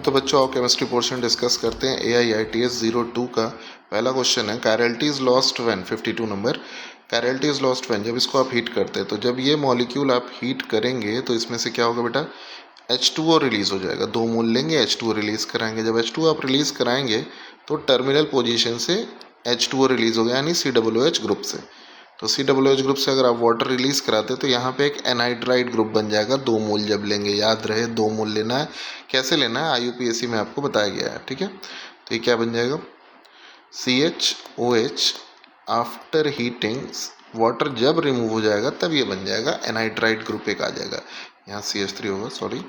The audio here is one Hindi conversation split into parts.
तो बच्चों आओ केमिस्ट्री पोर्शन डिस्कस करते हैं। AIITS 02 का पहला क्वेश्चन है chirality is lost when 52 number. Chirality is lost when, जब इसको आप हीट करते हैं तो जब ये मॉलिक्यूल आप हीट करेंगे तो इसमें से क्या होगा बेटा, H2O रिलीज हो जाएगा। 2 मोल लेंगे, H2O रिलीज कराएंगे। जब H2O आप रिलीज कराएंगे तो टर्मिनल पोजीशन से H2O रिलीज हो गया, यानी COOH ग्रुप से। तो COOH ग्रुप से अगर आप वाटर रिलीज कराते तो यहाँ पे एक एनहाइड्राइड ग्रुप बन जाएगा। 2 मोल जब लेंगे, याद रहे 2 मोल लेना है। कैसे लेना है IUPAC में आपको बताया गया है, ठीक है। तो ये क्या बन जाएगा, CHOH आफ्टर हीटिंग वाटर जब रिमूव हो जाएगा तब ये बन जाएगा एनहाइड्राइड ग्रुप एक आ जाएगा। यहाँ CH3 होगा, सॉरी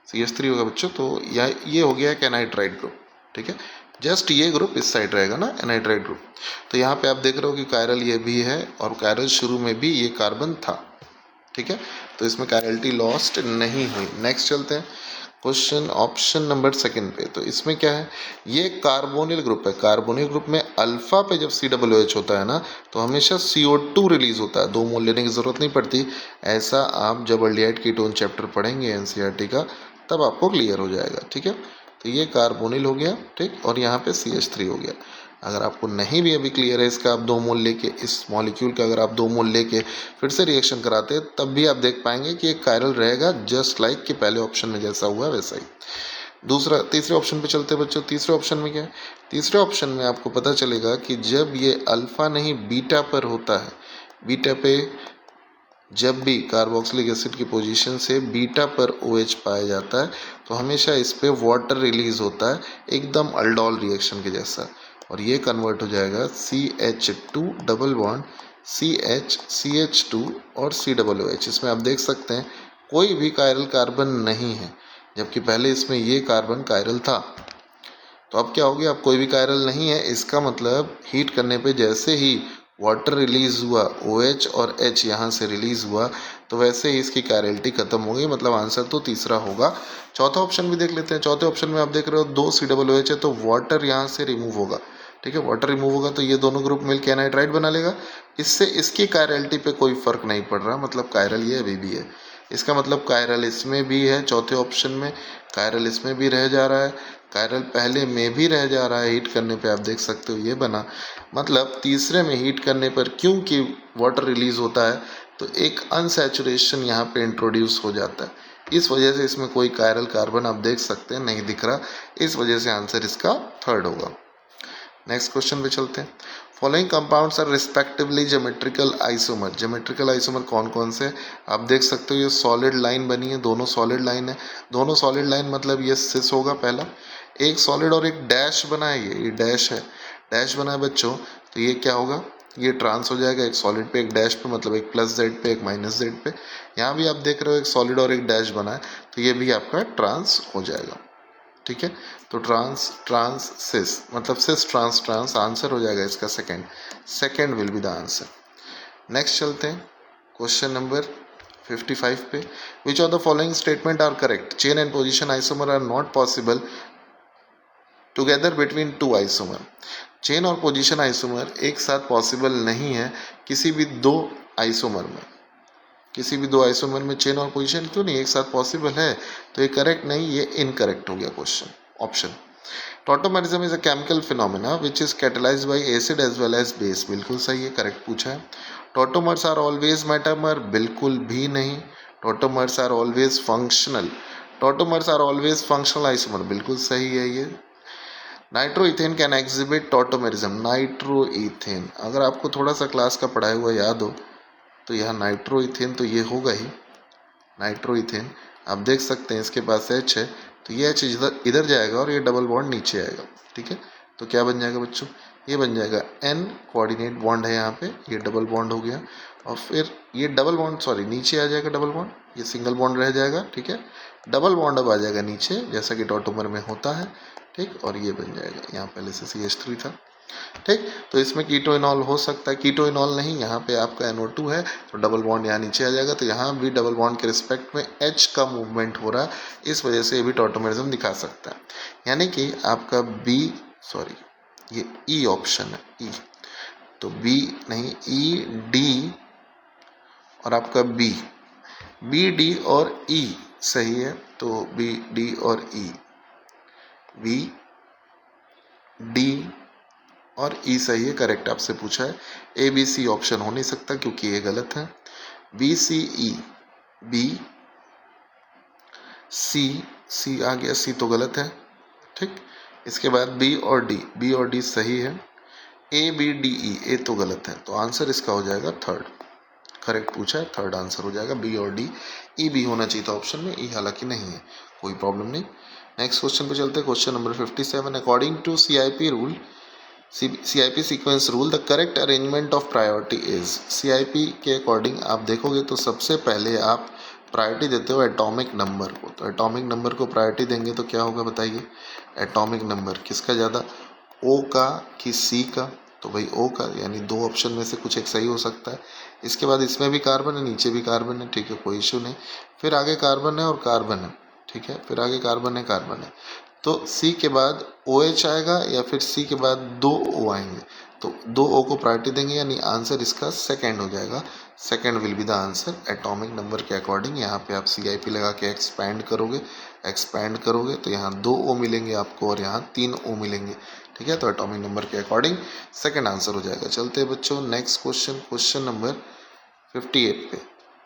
CH3 होगा बच्चों। तो ये हो गया एक एनहाइड्राइड ग्रुप, ठीक है। जस्ट ये ग्रुप इस साइड रहेगा ना, एनहाइड्राइड ग्रुप। तो यहाँ पे आप देख रहे हो कि कायरल ये भी है और कायरल शुरू में भी ये कार्बन था, ठीक है। तो इसमें कायरलिटी लॉस्ट नहीं हुई। नेक्स्ट चलते हैं क्वेश्चन ऑप्शन नंबर सेकंड पे। तो इसमें क्या है, ये कार्बोनिल ग्रुप है। कार्बोनिल ग्रुप में अल्फा पे जब COOH होता है ना तो हमेशा CO2 रिलीज होता है। 2 मोल लेने की जरूरत नहीं पड़ती। ऐसा आप जब एल्डिहाइड कीटोन चैप्टर पढ़ेंगे NCERT का तब आपको क्लियर हो जाएगा, ठीक है। तो ये कार्बोनिल हो गया, ठीक। और यहाँ पे CH3 हो गया। अगर आपको नहीं भी अभी क्लियर है इसका, आप 2 मोल लेके इस मॉलिक्यूल का अगर आप 2 मोल लेके फिर से रिएक्शन कराते हैं तब भी आप देख पाएंगे कि एक कायरल रहेगा, जस्ट लाइक कि पहले ऑप्शन में जैसा हुआ वैसा ही। तीसरे ऑप्शन पे चलते हैं बच्चों। तीसरे ऑप्शन में क्या है, तीसरे ऑप्शन में आपको पता चलेगा कि जब ये अल्फा नहीं बीटा पर होता है, बीटा पे जब भी कार्बोक्सिलिक एसिड की पोजीशन से बीटा पर OH पाया जाता है तो हमेशा इस पे वाटर रिलीज होता है, एकदम अल्डोल रिएक्शन के जैसा। और ये कन्वर्ट हो जाएगा CH2 डबल बॉन्ड CH2 और COOH। इसमें आप देख सकते हैं कोई भी कायरल कार्बन नहीं है, जबकि पहले इसमें ये कार्बन कायरल था। तो अब क्या हो गया, अब कोई भी कायरल नहीं है। इसका मतलब हीट करने पे जैसे ही वाटर रिलीज हुआ, OH और H यहाँ से रिलीज हुआ, तो वैसे ही इसकी कायरलिटी खत्म हो गई। मतलब आंसर तो तीसरा होगा। चौथा ऑप्शन भी देख लेते हैं। चौथे ऑप्शन में आप देख रहे हो 2 COOH है तो वाटर यहाँ से रिमूव होगा, ठीक है। वाटर रिमूव होगा तो ये दोनों ग्रुप मिलकर एनाइड्राइड बना लेगा। इससे इसकी कायरलिटी पे कोई फर्क नहीं पड़ रहा, मतलब कायरल ये अभी भी है। इसका मतलब कायरल इसमें भी है, चौथे ऑप्शन में कायरल इसमें भी रह जा रहा है, कायरल पहले में भी रह जा रहा है। हीट करने पे आप देख सकते हो ये बना। मतलब तीसरे में हीट करने पर क्योंकि वाटर रिलीज होता है तो एक अनसैचुरेशन यहाँ पे इंट्रोड्यूस हो जाता है। इस वजह से इसमें कोई कायरल कार्बन आप देख सकते हैं नहीं दिख रहा। इस वजह से आंसर इसका थर्ड होगा। नेक्स्ट क्वेश्चन पे चलते हैं। Following compounds are respectively geometrical isomer. Geometrical isomer कौन कौन से आप देख सकते हो। ये सॉलिड लाइन बनी है, दोनों सॉलिड लाइन है। दोनों सॉलिड लाइन मतलब ये सिस होगा पहला। एक सॉलिड और एक डैश बना है, ये डैश है, डैश बना है बच्चों। तो ये क्या होगा, ये ट्रांस हो जाएगा एक सॉलिड पे एक डैश पे, मतलब एक प्लस जेड पे एक माइनस जेड पे। यहाँ भी आप देख रहे हो एक सॉलिड और एक डैश बना है तो ये भी आपका ट्रांस हो जाएगा, ठीक है। तो ट्रांस सिस मतलब सिस ट्रांस ट्रांस आंसर हो जाएगा इसका second will be the answer. Next चलते हैं क्वेश्चन नंबर 55 पे। Which of the following statement are correct. Chain and position isomer are not possible together between 2 isomer. Chain और पोजीशन आइसोमर एक साथ पॉसिबल नहीं है किसी भी 2 आइसोमर में। किसी भी 2 आइसोमर में चेन और पोजीशन क्यों नहीं, एक साथ पॉसिबल है। तो ये करेक्ट नहीं, ये इनकरेक्ट हो गया question option. Tautomerism is a chemical phenomena which is catalysed by acid as well as base. बिल्कुल सही है, करेक्ट पूछा है। Tautomers are always metamer. बिल्कुल भी नहीं। Tautomers are always functional. Tautomers are always functional isomer. बिल्कुल सही है ये। Nitroethane can exhibit tautomerism. Nitroethane अगर आपको थोड़ा सा क्लास का पढ़ाया हुआ याद हो तो यहाँ नाइट्रोइथेन तो ये होगा ही। नाइट्रोइथेन आप देख सकते हैं इसके पास H है तो ये H इधर जाएगा और ये डबल बॉन्ड नीचे आएगा, ठीक है। तो क्या बन जाएगा बच्चों, ये बन जाएगा N कोऑर्डिनेट बॉन्ड है यहाँ पे, ये डबल बॉन्ड हो गया। और फिर ये डबल बॉन्ड सॉरी नीचे आ जाएगा डबल बॉन्ड, ये सिंगल बॉन्ड रह जाएगा, ठीक है। डबल बॉन्ड अब आ जाएगा नीचे जैसा कि टॉटोमर में होता है, ठीक। और ये बन जाएगा, यहाँ पहले से CH3 था, ठीक। तो इसमें कीटोइनॉल हो सकता है, कीटोइनॉल नहीं, यहाँ पे आपका NO2 है तो डबल बॉन्ड यहाँ नीचे आ जाएगा। तो यहाँ भी डबल बॉन्ड के रिस्पेक्ट में H का मूवमेंट हो रहा है, इस वजह से ये भी टॉटोमेरिज्म दिखा सकता है। यानी कि आपका ये E ऑप्शन है, E। तो B नहीं, E D और आपका B D और E सही है। तो B D और E बी, डी और ई सही है, करेक्ट आपसे पूछा है। ए बी सी ऑप्शन हो नहीं सकता क्योंकि ये गलत है। बी सी ई, बी सी, सी आ गया, सी तो गलत है, ठीक। इसके बाद बी और डी, बी और डी सही है। ए बी डी ई, ए तो गलत है, तो आंसर इसका हो जाएगा थर्ड। करेक्ट पूछा है, थर्ड आंसर हो जाएगा बी और डी। ई भी होना चाहिए था ऑप्शन में, ई हालांकि नहीं है, कोई प्रॉब्लम नहीं। नेक्स्ट क्वेश्चन पे चलते हैं, question number 57। According to CIP rule, CIP sequence rule, the correct arrangement of priority is. CIP के अकॉर्डिंग आप देखोगे तो सबसे पहले आप प्रायोरिटी देते हो एटॉमिक नंबर को, तो एटॉमिक नंबर को प्रायोरिटी देंगे तो क्या होगा बताइए। एटॉमिक नंबर किसका ज़्यादा, ओ का कि सी का, तो भाई ओ का, यानी दो ऑप्शन में से कुछ एक सही हो सकता है। इसके बाद इसमें भी कार्बन है, नीचे भी कार्बन है, ठीक है, कोई इशू नहीं। फिर आगे कार्बन है और कार्बन है, ठीक है, फिर आगे कार्बन है, कार्बन है, तो सी के बाद ओ एच आएगा या फिर सी के बाद दो ओ आएंगे, तो दो ओ को प्रायोरिटी देंगे, यानी आंसर इसका सेकंड हो जाएगा। Second will be the answer atomic number के अकॉर्डिंग। यहाँ पे आप सी आई पी लगा के एक्सपैंड करोगे तो यहाँ दो ओ मिलेंगे आपको और यहाँ तीन ओ मिलेंगे, ठीक है, तो एटॉमिक नंबर के अकॉर्डिंग सेकंड आंसर हो जाएगा। चलते हैं बच्चों नेक्स्ट क्वेश्चन, क्वेश्चन नंबर 58 पे।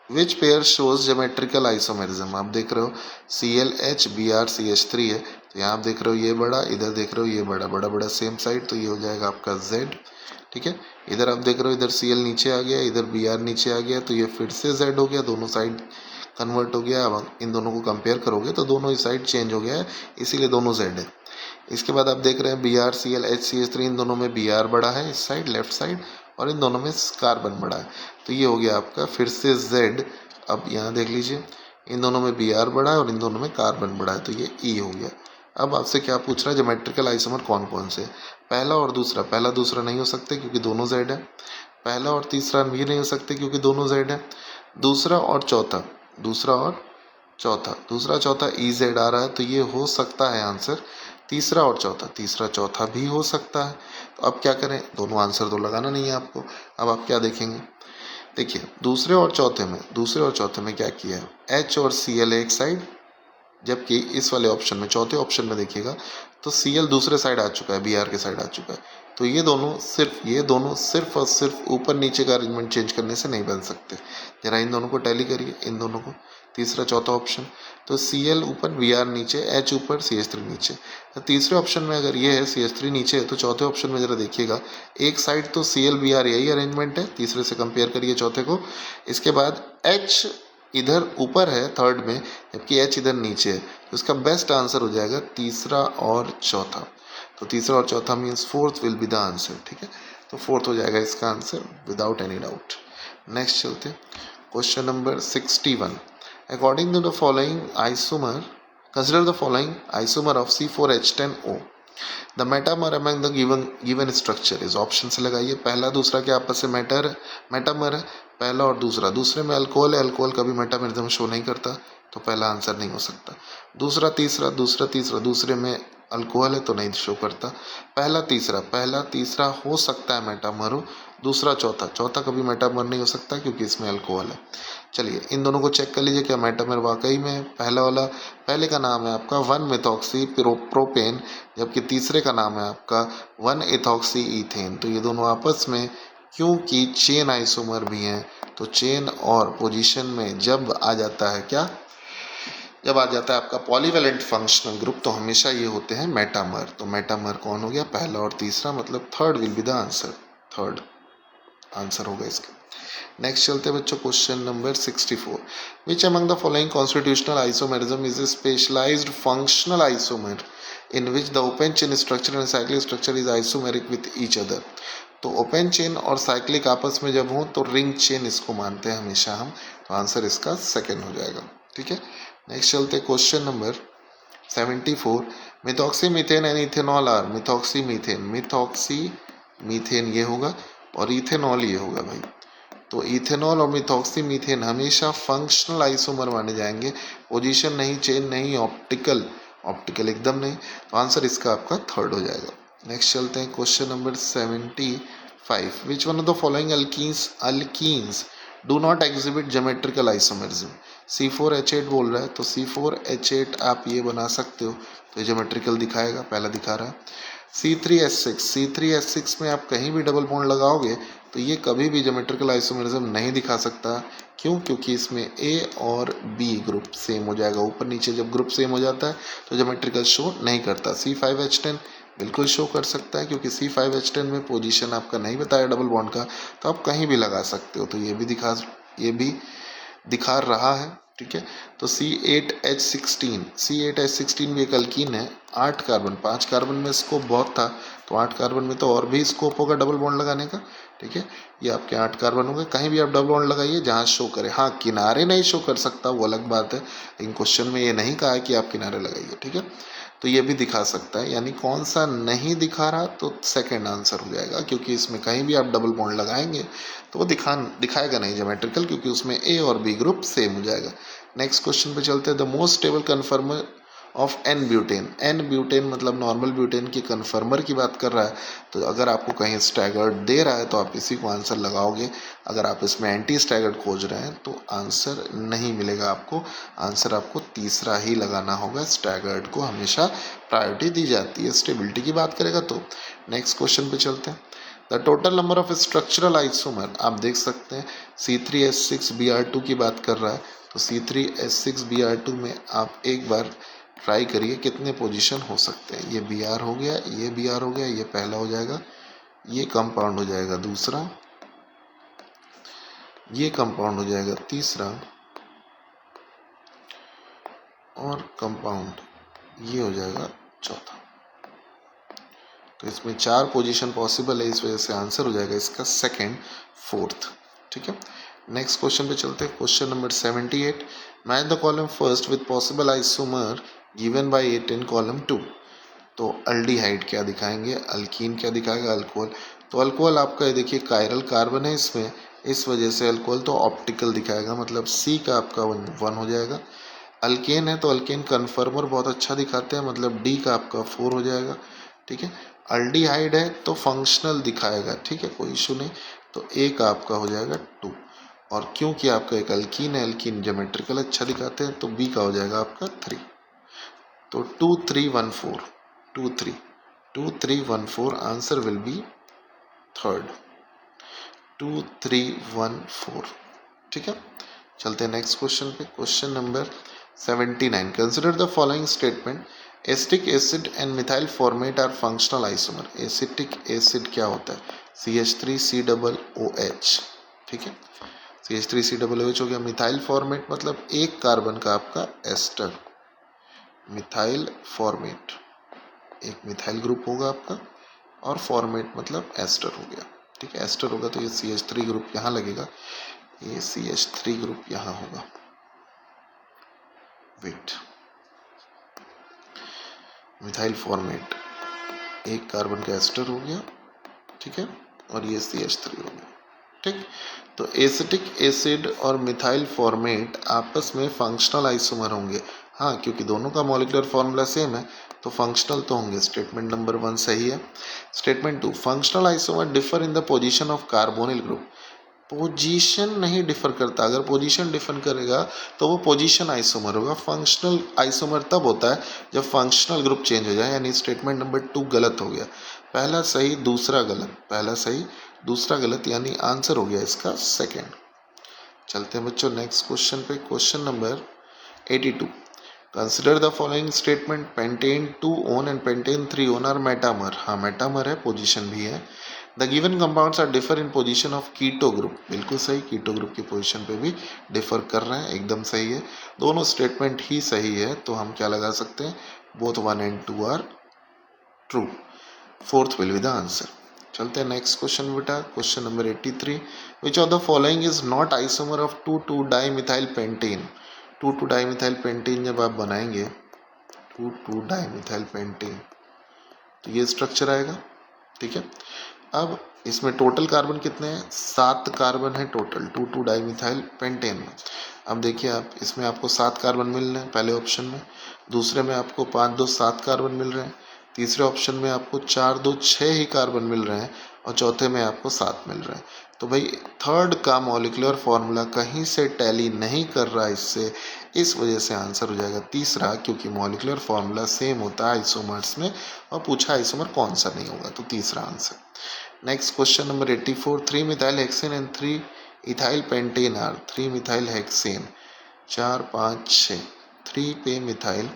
Which pair shows geometrical isomerism. आप देख रहे हो ClH Br CH3 है, तो यहाँ आप देख रहे हो ये बड़ा, इधर देख रहे हो ये बड़ा, बड़ा बड़ा सेम साइड, तो ये हो जाएगा आपका Z, ठीक है। इधर आप देख रहे हो इधर Cl नीचे आ गया, इधर Br नीचे आ गया, तो ये फिर से Z हो गया, दोनों साइड कन्वर्ट हो गया। अब इन दोनों को कंपेयर करोगे तो दोनों ही साइड चेंज हो गया है, इसीलिए दोनों Z है। इसके बाद आप देख रहे हैं BrClH इन दोनों में Br बड़ा है इस साइड लेफ्ट साइड, और इन दोनों में कार्बन बड़ा है, तो ये हो गया आपका फिर से Z। अब यहाँ देख लीजिए इन दोनों में Br बड़ा है और इन दोनों में कार्बन बड़ा है, तो ये E हो गया। अब आपसे क्या पूछ रहा है, ज्योमेट्रिकल आइसोमर कौन कौन से, पहला और दूसरा। पहला दूसरा नहीं हो सकते क्योंकि दोनों Z है। पहला और तीसरा भी नहीं हो सकते क्योंकि दोनों Z है। दूसरा और चौथा, दूसरा और चौथा, दूसरा चौथा EZ आ रहा है, तो ये हो सकता है आंसर तीसरा और चौथा, तीसरा चौथा भी हो सकता है। तो अब क्या करें, दोनों आंसर तो लगाना नहीं है आपको। अब आप क्या देखेंगे, देखिए दूसरे और चौथे में क्या किया है, H और Cl एक साइड, जबकि इस वाले ऑप्शन में, चौथे ऑप्शन में देखिएगा तो Cl दूसरे साइड आ चुका है, Br के साइड आ चुका है, तो ये दोनों सिर्फ और सिर्फ ऊपर नीचे का अरेंजमेंट चेंज करने से नहीं बन सकते। जरा इन दोनों को टैली करिए, इन दोनों को, तीसरा चौथा ऑप्शन, तो Cl ऊपर Br नीचे, H ऊपर CH3 नीचे। तो तीसरे ऑप्शन में अगर ये है CH3 नीचे है, तो चौथे ऑप्शन में जरा देखिएगा एक साइड तो Cl Br यही अरेंजमेंट है, तीसरे से कंपेयर करिए चौथे को। इसके बाद H इधर ऊपर है थर्ड में, जबकि H इधर नीचे है, तो इसका बेस्ट आंसर हो जाएगा तीसरा और चौथा। तो तीसरा और चौथा means fourth will be the answer, ठीक है, तो फोर्थ हो जाएगा इसका answer without any doubt. Next चलते question number 61। According to the following isomer, consider the following isomer of C4H10O। The metamer among the given structure is. Option से लगाइए, पहला दूसरा क्या आपस से मेटामर है, पहला और दूसरा, दूसरे में अल्कोहल है, अल्कोहल कभी मेटामरिज्म शो नहीं करता, तो पहला आंसर नहीं हो सकता। दूसरा तीसरा, दूसरे में अल्कोहल है तो नहीं शो करता। पहला तीसरा हो सकता है मेटामर हो, दूसरा चौथा कभी मेटामर नहीं हो सकता क्योंकि इसमें अल्कोहल है। चलिए इन दोनों को चेक कर लीजिए क्या मेटामर वाकई में पहला वाला, पहले का नाम है आपका 1-मेथॉक्सी प्रोपेन, जबकि तीसरे का नाम है आपका 1-एथॉक्सी ईथेन। तो ये दोनों आपस में, क्योंकि चेन आइसोमर भी हैं, तो चेन और पोजीशन में जब आ जाता है क्या, जब आ जाता है आपका पॉलीवेलेंट फंक्शनल ग्रुप, तो हमेशा ये होते हैं मेटामर। तो मेटामर कौन हो गया, पहला और तीसरा, मतलब third will be the answer, third answer होगा इसका। नेक्स्ट चलते हैं बच्चों question number 64। Which among the following constitutional isomerism is a specialised functional isomer in which the open chain structure and cyclic structure is isomeric with each other. तो ओपन चेन और साइक्लिक आपस में जब हो तो रिंग चेन इसको मानते हैं हमेशा हम, तो आंसर इसका सेकेंड हो जाएगा, ठीक है। नेक्स्ट चलते question number 74। Methoxy methane and ethanol are. Methoxy methane ये होगा और इथेनॉल ये होगा भाई, तो इथेनॉल और मिथॉक्सी मीथेन हमेशा फंक्शनल आइसोमर माने जाएंगे, पोजीशन नहीं, चेन नहीं, ऑप्टिकल एकदम नहीं, तो आंसर इसका आपका थर्ड हो जाएगा। नेक्स्ट चलते हैं question number 75। Which one of the following alkenes do not exhibit geometrical isomerism. C4H8 बोल रहा है तो C4H8 आप ये बना सकते हो, तो ये ज्योमेट्रिकल दिखाएगा, पहला दिखा रहा है। C3H6 में आप कहीं भी डबल बॉन्ड लगाओगे तो ये कभी भी ज्योमेट्रिकल आइसोमेरिज्म नहीं दिखा सकता। क्यों? क्योंकि इसमें A और B ग्रुप सेम हो जाएगा। ऊपर नीचे जब ग्रुप सेम हो जाता है तो ज्योमेट्रिकल शो नहीं करता। C5H10 बिल्कुल शो कर सकता है, क्योंकि C5H10 में पोजीशन आपका नहीं बताया डबल बॉन्ड का, तो आप कहीं भी लगा सकते हो, तो ये भी दिखा रहा है। ठीक है, तो C8H16 भी एक अल्कीन है, 8 कार्बन, 5 कार्बन में स्कोप बहुत था, तो 8 कार्बन में तो और भी स्कोप होगा डबल बॉन्ड लगाने का। ठीक है, ये आपके 8 कार्बन हो गए। कहीं भी आप डबल बॉन्ड लगाइए जहाँ शो करे। हाँ, किनारे नहीं शो कर सकता, वो अलग बात है, लेकिन क्वेश्चन में ये नहीं कहा है कि आप किनारे लगाइए। ठीक है, तो ये भी दिखा सकता है, यानी कौन सा नहीं दिखा रहा तो सेकंड आंसर हो जाएगा, क्योंकि इसमें कहीं भी आप डबल बॉन्ड लगाएंगे तो वो दिखाएगा नहीं ज्योमेट्रिकल, क्योंकि उसमें ए और बी ग्रुप सेम हो जाएगा। नेक्स्ट क्वेश्चन पे चलते हैं। The most stable conformer of n butane. N butane मतलब नॉर्मल ब्यूटेन की कन्फर्मर की बात कर रहा है, तो अगर आपको कहीं स्टैगर्ड दे रहा है तो आप इसी को आंसर लगाओगे। अगर आप इसमें एंटी स्टैगर्ड खोज रहे हैं तो आंसर नहीं मिलेगा आपको, आंसर आपको तीसरा ही लगाना होगा। स्टैगर्ड को हमेशा प्रायोरिटी दी जाती है स्टेबिलिटी की बात करेगा तो। नेक्स्ट क्वेश्चन पे चलते हैं। The total number of structural isomer, आप देख सकते हैं C3H6Br2 की बात कर रहा है, तो C3H6Br2 में आप एक बार ट्राई करिए कितने पोजीशन हो सकते हैं। ये Br हो गया, ये Br हो गया, ये पहला हो जाएगा, ये कंपाउंड हो जाएगा दूसरा, ये कंपाउंड हो जाएगा तीसरा, और कंपाउंड ये हो जाएगा चौथा। तो इसमें 4 पोजीशन पॉसिबल है, इस वजह से आंसर हो जाएगा इसका सेकंड, फोर्थ। ठीक है, नेक्स्ट क्वेश्चन पे चलते हैं। Question number 78, match the column first with possible isomer given by 8 in column 2। तो अल्डिहाइड क्या दिखाएंगे, अल्कीन क्या दिखाएगा, अल्कोहल। तो अल्कोहल आपका ये देखिए कायरल कार्बन है इसमें, इस वजह से अल्कोहल तो ऑप्टिकल दिखाएगा, मतलब सी का आपका 1 हो जाएगा। अल्केन है तो अल्केन कन्फर्मर बहुत अच्छा दिखाते हैं, मतलब डी का आपका 4 हो जाएगा। ठीक है, अल्डिहाइड है तो फंक्शनल दिखाएगा। ठीक है, कोई इशू नहीं, तो ए का आपका हो जाएगा 2। और क्योंकि आपका एक अल्कीन है, अल्कीन ज्योमेट्रिकल अच्छा दिखाते हैं, तो बी का हो जाएगा आपका 3। तो 2 3 1 4 2 3 1 4 आंसर विल बी थर्ड, 2 3 1 4। ठीक है, चलते हैं नेक्स्ट क्वेश्चन पे। Question number 79, consider the following statement, acetic acid and methyl formate are functional isomer. Acetic acid क्या होता है, CH3COOH। ठीक है, CH3COOH हो गया। मिथाइल फॉर्मेट मतलब एक कार्बन का आपका एस्टर, मिथाइल फॉर्मेट एक मिथाइल ग्रुप होगा आपका, और फॉर्मेट मतलब एस्टर हो गया। ठीक है, एस्टर होगा तो ये CH3 ग्रुप यहाँ लगेगा, ये CH3 ग्रुप यहाँ होगा। वेट, मिथाइल फॉर्मेट एक कार्बन का एस्टर हो गया, ठीक है, और ये CH3 हो गया। ठीक, तो एसिटिक एसिड और मिथाइल फॉर्मेट आपस में फंक्शनल आइसोमर होंगे। हाँ, क्योंकि दोनों का मॉलिक्यूलर फॉर्मूला सेम है तो फंक्शनल तो होंगे। स्टेटमेंट नंबर 1 सही है। Statement 2, functional isomer differ in the position of carbonyl group. Position नहीं डिफर करता, अगर पोजीशन डिफर करेगा तो वो पोजीशन आइसोमर होगा। फंक्शनल आइसोमर तब होता है जब फंक्शनल ग्रुप चेंज हो जाए, यानी स्टेटमेंट नंबर 2 गलत हो गया। पहला सही दूसरा गलत, पहला सही दूसरा गलत, यानी आंसर हो गया इसका सेकंड। चलते हैं बच्चों नेक्स्ट क्वेश्चन पे। Question number 82, consider the following statement, pentane 2 one and pentane 3 one are metamer. हाँ, मेटामर है, पोजीशन भी है। The given compounds are differ in position of keto group. बिल्कुल सही, कीटो ग्रुप की पोजीशन पे भी डिफर कर रहे हैं, एकदम सही है। दोनों स्टेटमेंट ही सही है, तो हम क्या लगा सकते हैं, both 1 and 2 are true, fourth will be the answer. चलते हैं नेक्स्ट क्वेश्चन बेटा। Question number 83, which of the following is not isomer of 2,2-डाइमिथाइल पेंटेन। 2,2-डाइमिथाइल पेंटेन जब आप बनाएंगे 2,2-डाइमिथाइल पेंटेन तो ये स्ट्रक्चर आएगा। ठीक है, अब इसमें टोटल कार्बन कितने हैं, 7 कार्बन है टोटल 2,2-डाइमिथाइल पेंटेन में। अब देखिए आप, इसमें आपको 7 कार्बन मिल रहे हैं पहले ऑप्शन में, दूसरे में आपको 5 2 7 कार्बन मिल रहे हैं, तीसरे ऑप्शन में आपको 4 2 6 ही कार्बन मिल रहे हैं, और चौथे में आपको 7 मिल रहा है। तो भाई थर्ड का मॉलिक्यूलर फॉर्मूला कहीं से टैली नहीं कर रहा है इससे, इस वजह से आंसर हो जाएगा तीसरा, क्योंकि मॉलिक्यूलर फॉर्मूला सेम होता है आइसोमर्स में और पूछा आइसोमर कौन सा नहीं होगा, तो तीसरा answer. Next question number 84, 3 methyl hexane and 3 ethyl pentane are 3 methyl hexane 4 5 6 3 पे मिथाइल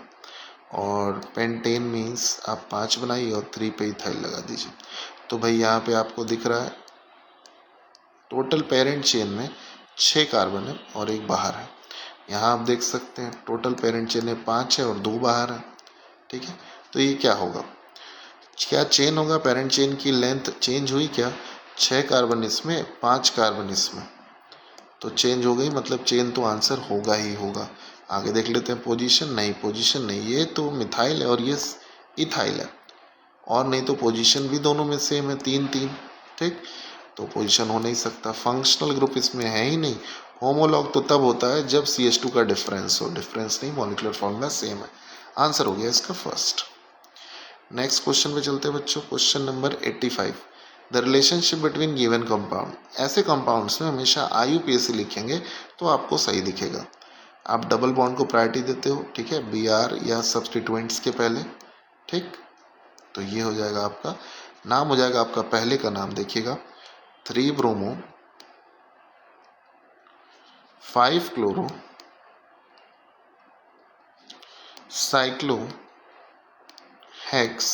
और पेंटेन मीन्स आप 5 बनाइए और 3 पे इथाइल लगा दीजिए। तो भाई यहाँ पे आपको दिख रहा है टोटल पेरेंट चेन में 6 कार्बन है और एक बाहर है। यहाँ आप देख सकते हैं टोटल पेरेंट चेन में 5 है और 2 बाहर है। ठीक है, तो ये क्या होगा, क्या चेन होगा, पेरेंट चेन की लेंथ चेंज हुई क्या, 6 कार्बन इसमें 5 कार्बन इसमें, तो चेंज हो गई, मतलब चेन तो आंसर होगा ही होगा। आगे देख लेते हैं पोजीशन, नहीं पोजीशन नहीं, ये तो मिथाइल है और ये इथाइल है, और नहीं तो पोजीशन भी दोनों में सेम है 3 3। ठीक, तो पोजीशन हो नहीं सकता, फंक्शनल ग्रुप इसमें है ही नहीं। होमोलॉग तो तब होता है जब CH2 का डिफरेंस हो, डिफरेंस नहीं, मॉलिक्यूलर फॉर्मूला सेम है। आंसर हो गया इसका फर्स्ट। नेक्स्ट क्वेश्चन पे चलते हैं बच्चों, question number 85, the relationship between given compound. ऐसे कंपाउंड्स में हमेशा IUPAC लिखेंगे तो आपको सही दिखेगा। आप डबल बॉन्ड को प्रायोरिटी देते हो, ठीक है, BR या सब्सटीट्यूएंट्स के पहले। ठीक, तो ये हो जाएगा आपका नाम, हो जाएगा आपका पहले का नाम देखिएगा 3 ब्रोमो 5 क्लोरो साइक्लो हेक्स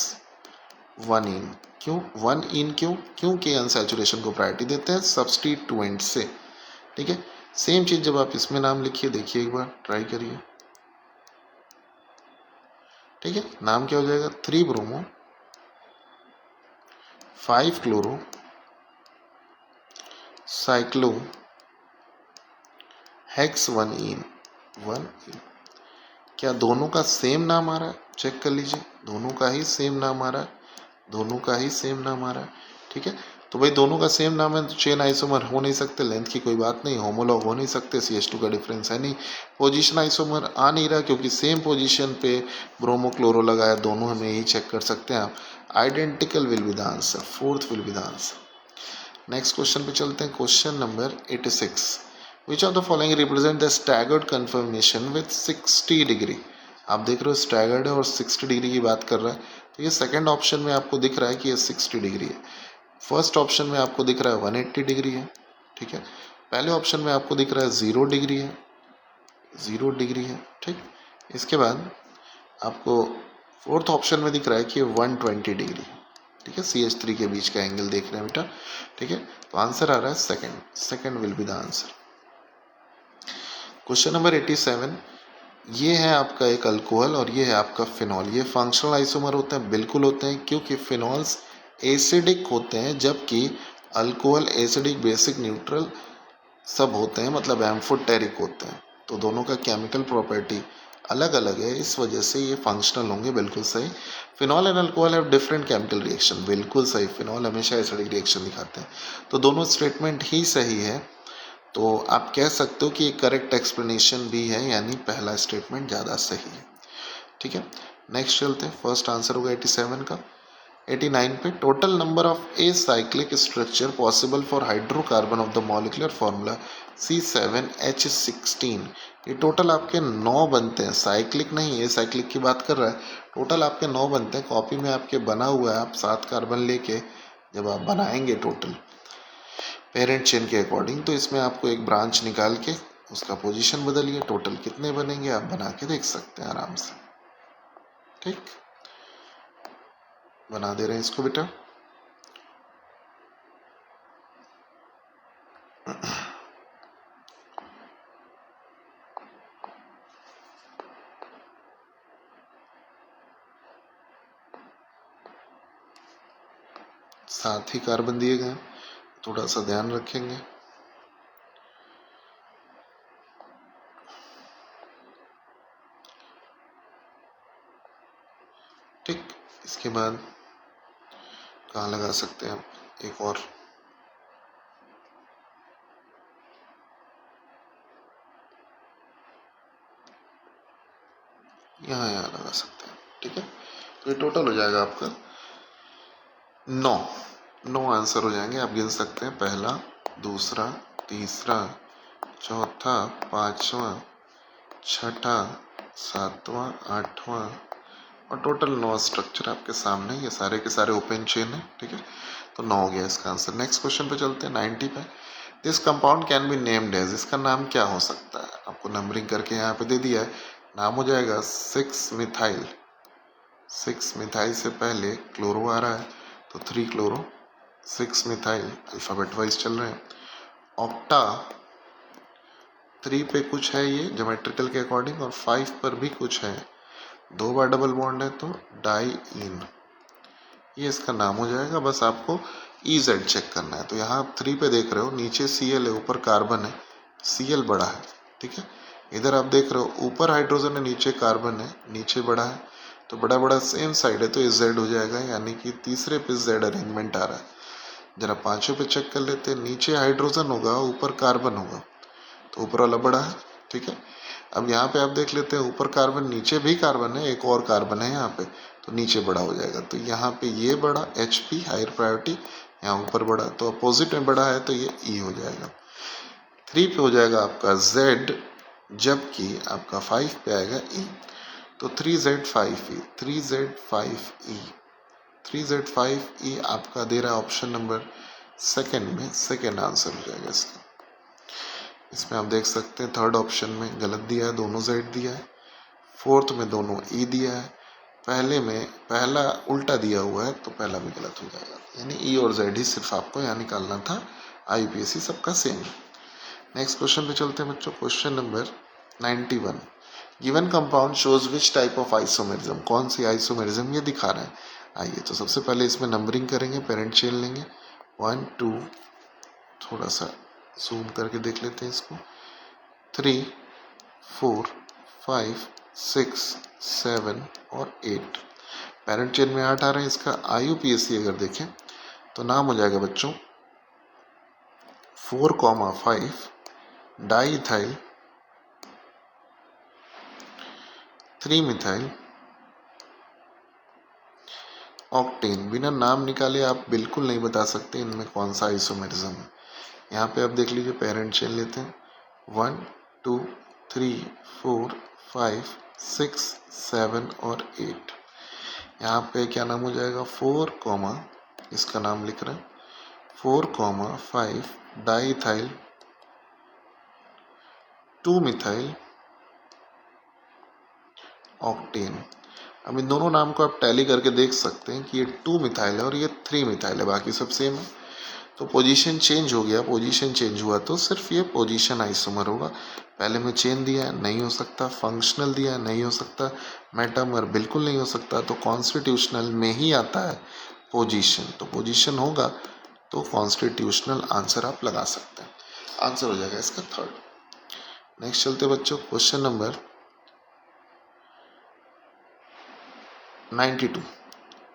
1 इन। क्यों 1 इन, क्योंकि अनसैचुरेशन को प्रायोरिटी देते हैं सब्सटीट्यूएंट से। ठीक है, सेम चीज जब आप इसमें नाम लिखिए, देखिए एक बार ट्राई करिए। ठीक है, नाम क्या हो जाएगा 3 ब्रोमो 5 क्लोरो साइक्लो हेक्स 1 इन 1 इन। क्या दोनों का सेम नाम आ रहा है, चेक कर लीजिए, दोनों का ही सेम नाम आ रहा है, दोनों का ही सेम नाम आ रहा है। ठीक है, तो भाई दोनों का सेम नाम है तो चेन आइसोमर हो नहीं सकते, लेंथ की कोई बात नहीं, होमोलॉग हो नहीं सकते, CH2 का डिफरेंस है नहीं, पोजीशन आइसोमर आ नहीं रहा क्योंकि सेम पोजीशन पे ब्रोमो क्लोरो लगाया, दोनों हमें यही चेक कर सकते हैं आप। Identical will be the answer, fourth will be the answer. Next question पे चलते हैं, question number 86, which of the following represent the staggered conformation with 60 degree. आप देख रहे हो स्टैगर्ड है और 60 डिग्री की बात कर रहा है, तो ये सेकंड ऑप्शन में आपको दिख रहा है कि ये 60 डिग्री है, फर्स्ट ऑप्शन में आपको दिख रहा है 180 डिग्री है। ठीक है, पहले ऑप्शन में आपको दिख रहा है 0 डिग्री है, 0 डिग्री है। ठीक, इसके बाद आपको फोर्थ ऑप्शन में दिख रहा है कि 120 डिग्री। ठीक है, CH3 के बीच का एंगल देख रहे हैं बेटा। ठीक है, तो आंसर आ रहा है second, second will be the answer. Question number 87, ये है आपका एक अल्कोहल और ये है आपका फिनॉल। ये फंक्शनल आइसोमर होते हैं, बिल्कुल होते हैं, क्योंकि फिनॉल्स एसिडिक होते हैं जबकि अल्कोहल एसिडिक बेसिक न्यूट्रल सब होते हैं, मतलब एम्फोटेरिक होते हैं, तो दोनों का केमिकल प्रॉपर्टी अलग अलग है, इस वजह से ये फंक्शनल होंगे, बिल्कुल सही। Phenol and alcohol have different chemical reaction, बिल्कुल सही, फिनॉल हमेशा एसिडिक रिएक्शन दिखाते हैं, तो दोनों स्टेटमेंट ही सही है। तो आप कह सकते हो कि ये करेक्ट एक्सप्लेनेशन भी है, यानी पहला स्टेटमेंट ज़्यादा सही है। ठीक है, नेक्स्ट चलते हैं, फर्स्ट आंसर होगा 87 का। 89 पे, total number of a cyclic structure possible for hydrocarbon of the molecular formula C7H16। ये टोटल आपके 9 बनते हैं, साइक्लिक नहीं, ए साइक्लिक की बात कर रहा है, टोटल आपके 9 बनते हैं, कॉपी में आपके बना हुआ है, आप 7 कार्बन लेके जब आप बनाएंगे टोटल पेरेंट चेन के अकॉर्डिंग, तो इसमें आपको एक ब्रांच निकाल के उसका पोजीशन बदलिए, टोटल कितने बनेंगे आप बना के देख सकते हैं आराम से। ठीक, बना दे रहे हैं इसको बेटा। साथ ही कार्बन दिए गए, थोड़ा सा ध्यान रखेंगे। ठीक, इसके बाद कहाँ लगा सकते हैं आप, एक और, यहाँ यहाँ लगा सकते हैं। ठीक है, तो ये टोटल हो जाएगा आपका 9। 9 आंसर हो जाएंगे, आप गिन सकते हैं, पहला, दूसरा, तीसरा, चौथा, पांचवा, छठा, सातवां, आठवां और टोटल 9 स्ट्रक्चर आपके सामने, ये सारे के सारे ओपन चेन है, ठीक है। तो 9 हो गया इसका आंसर। नेक्स्ट क्वेश्चन पे चलते हैं 90 पे। This compound can be named as, इसका नाम क्या हो सकता है, आपको नंबरिंग करके यहाँ पे दे दिया है। नाम हो जाएगा 6 मिथाइल। 6 मिथाइल से पहले क्लोरो आ रहा है तो 3 क्लोरो, 6 मिथाइल, अल्फाबेट वाइज चल रहे हैं। ऑक्टा 3 पे कुछ है ये ज्योमेट्रिकल के अकॉर्डिंग, और 5 पर भी कुछ है, 2 बार डबल बॉन्ड है तो डाइईन, ये इसका नाम हो जाएगा। बस आपको EZ चेक करना है। तो यहाँ आप 3 पे देख रहे हो, नीचे Cl है, ऊपर कार्बन है, Cl बड़ा है, ठीक है। इधर आप देख रहे हो ऊपर हाइड्रोजन है, नीचे कार्बन है, नीचे बड़ा है, तो बड़ा बड़ा सेम साइड है तो ये Z हो जाएगा, यानी कि तीसरे पे Z अरेंजमेंट आ रहा है। जरा पांचों पे चेक कर लेते हैं, नीचे हाइड्रोजन होगा, ऊपर कार्बन होगा, तो ऊपर वाला बड़ा है, ठीक है। अब यहाँ पे आप देख लेते हैं, ऊपर कार्बन, नीचे भी कार्बन है, एक और कार्बन है यहाँ पे, तो नीचे बड़ा हो जाएगा। तो यहाँ पे ये बड़ा HP हायर प्रायोरिटी, यहाँ ऊपर बड़ा, तो अपोजिट में बड़ा है तो ये E हो जाएगा। 3 पे हो जाएगा आपका Z, जबकि आपका 5 पे आएगा E, तो 3Z5E, 3Z5E, 3Z5E आपका दे रहा है ऑप्शन नंबर सेकंड में, सेकंड आंसर हो जाएगा इसका। इसमें आप देख सकते हैं थर्ड ऑप्शन में गलत दिया है, दोनों Z दिया है, फोर्थ में दोनों E दिया है, पहले में पहला उल्टा दिया हुआ है तो पहला भी गलत हो जाएगा, यानी E और Z ही सिर्फ आपको यहाँ निकालना था। IUPAC सबका सेम। नेक्स्ट क्वेश्चन पे चलते हैं बच्चों, question number 91। Given compound shows which type of isomerism, कौन सी आइसोमेरिज्म ये दिखा रहे हैं। आइए तो सबसे पहले इसमें नंबरिंग करेंगे, पेरेंट चेन लेंगे, 1 2, थोड़ा सा जूम करके देख लेते हैं इसको, 3 4 5 6 7 और 8, पेरेंट चेन में 8 आ रहे हैं। इसका IUPAC अगर देखें तो नाम हो जाएगा बच्चों 4,5 डाइइथाइल 3 मिथाइल ऑक्टेन। बिना नाम निकाले आप बिल्कुल नहीं बता सकते इनमें कौन सा आइसोमेरिज्म है। यहाँ पे आप देख लीजिए, पेरेंट चेन लेते हैं, 1 2 3 4 5 6 7 और 8। यहाँ पे क्या नाम हो जाएगा 4, इसका नाम लिख रहे हैं 4,5 डाइइथाइल 2 मिथाइल ऑक्टेन। अब इन दोनों नाम को आप टैली करके देख सकते हैं कि ये 2 मिथाइल है और ये 3 मिथाइल है, बाकी सब सेम है। तो पोजीशन चेंज हो गया, पोजीशन चेंज हुआ तो सिर्फ ये पोजीशन आइसोमर होगा। पहले में चेन दिया है, नहीं हो सकता, फंक्शनल दिया है, नहीं हो सकता, मेटामर बिल्कुल नहीं हो सकता, तो कॉन्स्टिट्यूशनल में ही आता है पोजीशन, तो पोजीशन होगा तो कॉन्स्टिट्यूशनल आंसर आप लगा सकते हैं, आंसर हो जाएगा इसका थर्ड। नेक्स्ट चलते बच्चों, question number 92।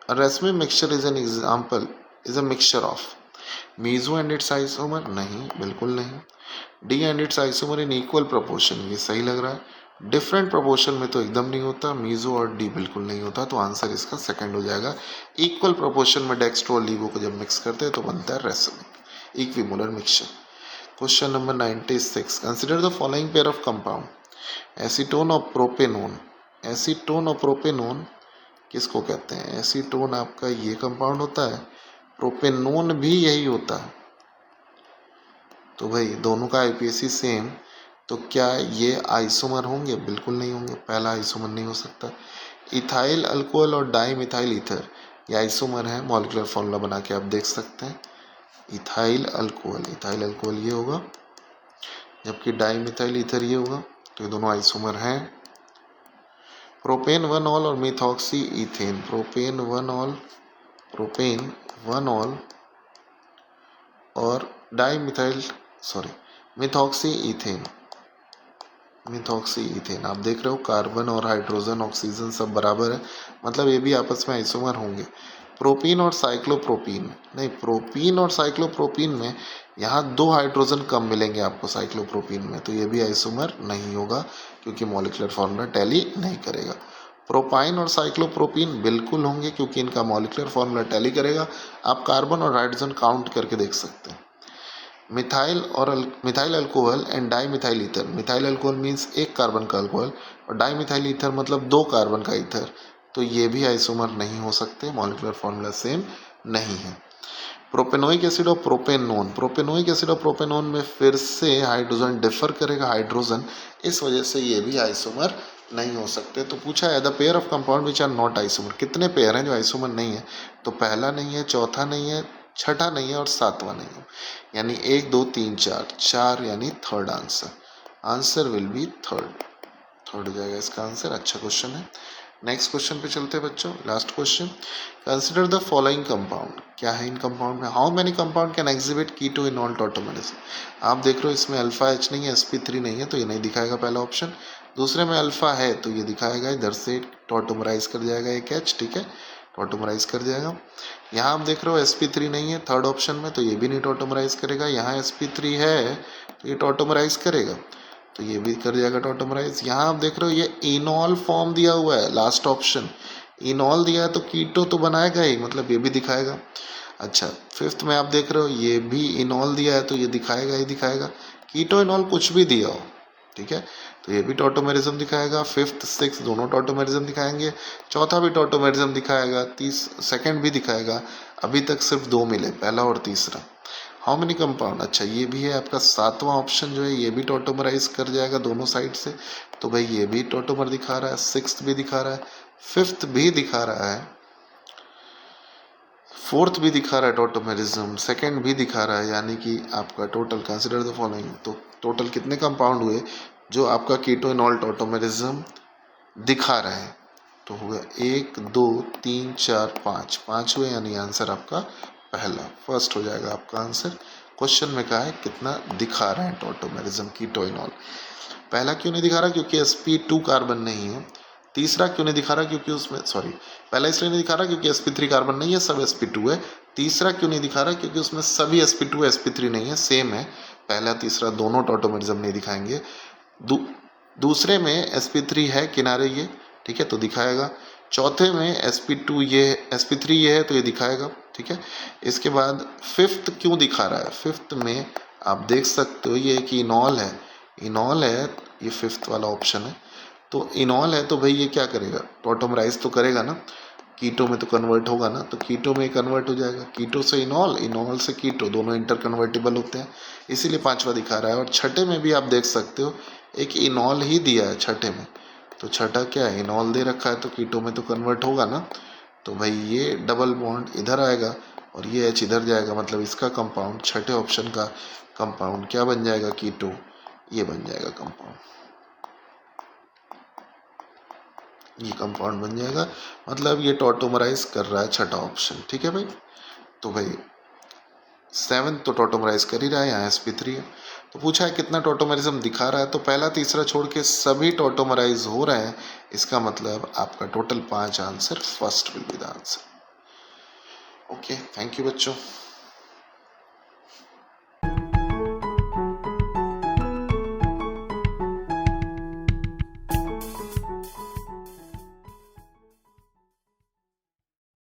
A raceme mixture is an example, is a mixture of meso and its isomer, नहीं, बिल्कुल नहीं। D and its isomer in equal proportion, ये सही लग रहा है। डिफरेंट प्रोपोर्शन में तो एकदम नहीं होता, मीजो और डी बिल्कुल नहीं होता, तो आंसर इसका सेकंड हो जाएगा। इक्वल प्रोपोर्शन में डेक्स्ट्रो और लीवो को जब मिक्स करते हैं तो बनता है racemic equimolar mixture. Question number 96। Consider the following pair of compound, acetone और प्रोपेनोन। एसीटोन और प्रोपेनोन किसको कहते हैं? एसीटोन आपका ये कंपाउंड होता है, प्रोपेनोन भी यही होता है। तो भाई दोनों का IUPAC सेम, तो क्या ये आइसोमर होंगे? बिल्कुल नहीं होंगे, पहला आइसोमर नहीं हो सकता। इथाइल अल्कोहल और डाई मिथाइल ईथर ये आइसोमर है, मॉलिक्यूलर फॉर्मूला बना के आप देख सकते हैं। इथाइल अल्कोहल ये होगा, जबकि डाई मिथाइल ईथर ये होगा, तो ये दोनों आइसोमर हैं। प्रोपेन 1 ऑल और मिथॉक्सी इथेन, प्रोपेन 1 ऑल और मिथॉक्सी इथेन। आप देख रहे हो कार्बन और हाइड्रोजन ऑक्सीजन सब बराबर है, मतलब ये भी आपस में आइसोमर होंगे। प्रोपीन और साइक्लोप्रोपीन नहीं, प्रोपीन और साइक्लोप्रोपीन में यहाँ 2 हाइड्रोजन कम मिलेंगे आपको साइक्लोप्रोपीन में, तो ये भी आइसोमर नहीं होगा क्योंकि मॉलिक्यूलर फॉर्मूला टैली नहीं करेगा। प्रोपाइन और साइक्लोप्रोपीन बिल्कुल होंगे क्योंकि इनका मॉलिक्यूलर फॉर्मूला टैली करेगा। आप कार्बन और हाइड्रोजन काउंट करके देख सकते हैं। Methyl alcohol and di methyl ether. Methyl alcohol means एक कार्बन का अल्कोहल और डाई मिथाइल ईथर मतलब दो कार्बन का ईथर, तो ये भी आइसोमर नहीं हो सकते, मॉलिक्यूलर फॉर्मूला सेम नहीं है। प्रोपेनोइक एसिड और प्रोपेनोन। प्रोपेनोइक एसिड और प्रोपेनोन में फिर से हाइड्रोजन डिफर करेगा हाइड्रोजन, इस वजह से ये भी आइसोमर नहीं हो सकते। तो पूछा है the pair of compound which are not isomer, कितने पेयर हैं जो आइसोमर नहीं है, तो पहला नहीं है, चौथा नहीं है, छठा नहीं है और सातवां नहीं है, यानी 1 2 3 4, 4 यानी third answer. Answer will be third हो जाएगा इसका आंसर। अच्छा क्वेश्चन है। नेक्स्ट क्वेश्चन पे चलते हैं बच्चों, last question. Consider the following compound. क्या है इन कंपाउंड में? How many compound can exhibit keto enol tautomerism. आप देख रहे हो इसमें अल्फा एच नहीं है, sp3 नहीं है, तो ये नहीं दिखाएगा पहला ऑप्शन। दूसरे में अल्फा है तो ये दिखाएगा, इधर से टॉटोमराइज कर जाएगा एक एच, ठीक है, टॉटोमराइज कर जाएगा। यहाँ आप देख रहे हो sp3 नहीं है थर्ड ऑप्शन में, तो ये भी नहीं टॉटोमराइज करेगा। यहाँ sp3 है तो ये टॉटोमराइज करेगा, तो ये भी कर जाएगा टॉटोमराइज। यहाँ आप देख रहे हो ये इनॉल फॉर्म दिया हुआ है, लास्ट ऑप्शन इनॉल दिया है तो कीटो तो बनाएगा ही, मतलब ये भी दिखाएगा। अच्छा, फिफ्थ में आप देख रहे हो ये भी इनॉल दिया है तो ये दिखाएगा ही दिखाएगा। कीटो इनॉल कुछ भी दिया हो, ठीक है, तो ये भी टॉटोमेरिज्म दिखाएगा। फिफ्थ सिक्स दोनों टॉटोमेरिज्म दिखाएंगे, चौथा भी टॉटोमेरिज्म दिखाएगा, सेकंड भी दिखाएगा। अभी तक सिर्फ दो मिले, पहला और तीसरा। हाउ मेनी कंपाउंड, अच्छा ये भी है आपका सातवां ऑप्शन जो है, ये भी टॉटोमराइज कर जाएगा दोनों साइड से, तो भाई ये भी टॉटोमर दिखा रहा है। सिक्स्थ भी दिखा रहा है, फिफ्थ भी दिखा रहा है, फोर्थ भी दिखा रहा है टॉटोमेरिज्म, सेकंड भी दिखा रहा है, यानी कि आपका टोटल कंसिडर द फॉलोइंग, तो टोटल कितने कंपाउंड हुए जो आपका कीटो इनॉल टॉटोमेरिज्म दिखा रहे हैं? तो हुआ 1 2 3 4 5, 5 हुए, यानी आंसर आपका पहला फर्स्ट हो जाएगा आपका आंसर। क्वेश्चन में कहा है कितना दिखा रहे हैं टॉटोमेरिज्म कीटो इनॉल। पहला क्यों नहीं दिखा रहा? क्योंकि sp2 कार्बन नहीं है। तीसरा क्यों नहीं दिखा रहा? क्योंकि उसमें पहला इसलिए नहीं दिखा रहा क्योंकि sp3 कार्बन नहीं है, सब sp2 है। तीसरा क्यों नहीं दिखा रहा? क्योंकि उसमें सभी sp2 sp3 नहीं है, सेम है। पहला तीसरा दोनों टॉटोमेरिज्म नहीं दिखाएंगे। दूसरे में sp3 है किनारे ये, ठीक है, तो दिखाएगा। चौथे में sp2 ये sp3 ये है तो ये दिखाएगा, ठीक है। इसके बाद फिफ्थ क्यों दिखा रहा है? फिफ्थ में आप देख सकते हो ये कि इनॉल है, इनॉल है, ये फिफ्थ वाला ऑप्शन है, तो इनॉल है तो भाई ये क्या करेगा? टॉटोमराइज तो करेगा ना, कीटो में तो कन्वर्ट होगा ना, तो कीटो में कन्वर्ट हो जाएगा। कीटो से इनॉल, इनॉल से कीटो, दोनों इंटर कन्वर्टेबल होते हैं, इसीलिए पांचवा दिखा रहा है। और छठे में भी आप देख सकते हो एक इनॉल ही दिया है छठे में, तो छठा क्या है? इनॉल दे रखा है, तो कीटो में तो कन्वर्ट होगा ना, तो भाई ये डबल बॉन्ड इधर आएगा और ये एच इधर जाएगा, मतलब इसका कंपाउंड छठे ऑप्शन का कंपाउंड क्या बन जाएगा? कीटो, ये बन जाएगा कंपाउंड, ये कंपाउंड बन जाएगा, मतलब ये टॉटोमराइज कर रहा है छठा ऑप्शन, ठीक है भाई। तो भाई सेवन तो टॉटोमराइज कर ही रहा है, यहाँ sp3 है। तो पूछा है कितना टॉटोमरिज्म दिखा रहा है, तो पहला तीसरा छोड़ के सभी टॉटोमराइज हो रहे हैं, इसका मतलब आपका total 5 answer, first will be the answer. Okay, thank you बच्चों।